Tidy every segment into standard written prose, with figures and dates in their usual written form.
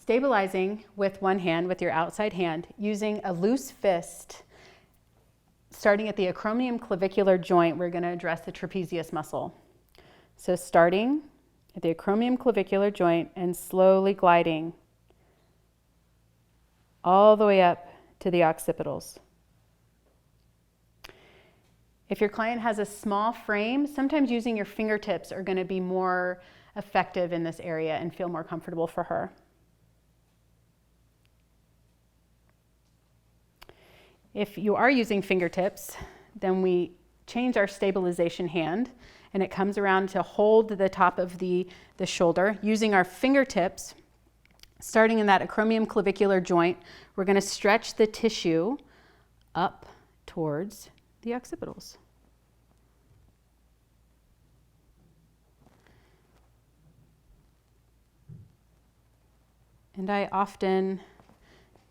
Stabilizing with one hand, with your outside hand, using a loose fist. Starting at the acromion-clavicular joint, we're going to address the trapezius muscle. So starting at the acromion-clavicular joint and slowly gliding all the way up to the occipitals. If your client has a small frame, sometimes using your fingertips are going to be more effective in this area and feel more comfortable for her. If you are using fingertips, then we change our stabilization hand and it comes around to hold the top of the shoulder. Using our fingertips, starting in that acromion-clavicular joint, we're going to stretch the tissue up towards the occipitals. And I often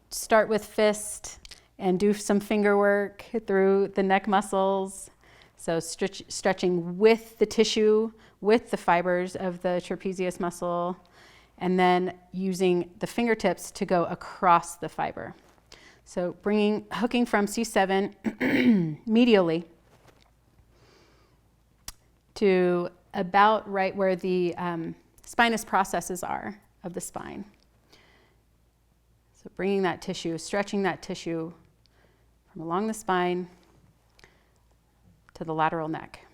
start with fist and do some finger work through the neck muscles. So stretching with the tissue, with the fibers of the trapezius muscle, and then using the fingertips to go across the fiber. So hooking from C7 medially to about right where the spinous processes are of the spine. So bringing that tissue, stretching that tissue from along the spine to the lateral neck.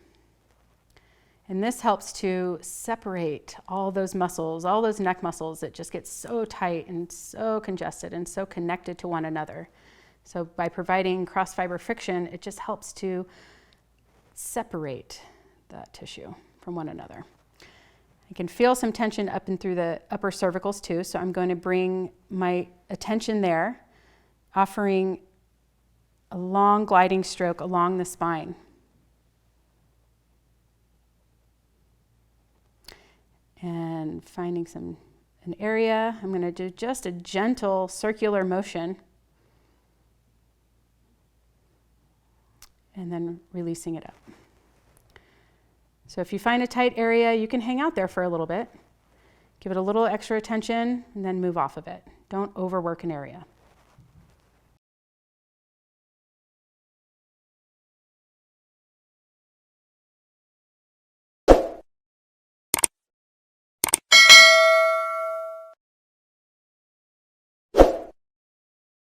And this helps to separate all those muscles, all those neck muscles that just get so tight and so congested and so connected to one another. So by providing cross-fiber friction, it just helps to separate that tissue from one another. I can feel some tension up and through the upper cervicals too, so I'm going to bring my attention there, offering a long gliding stroke along the spine. And finding an area, I'm going to do just a gentle circular motion and then releasing it up. So if you find a tight area, you can hang out there for a little bit. Give it a little extra attention and then move off of it. Don't overwork an area.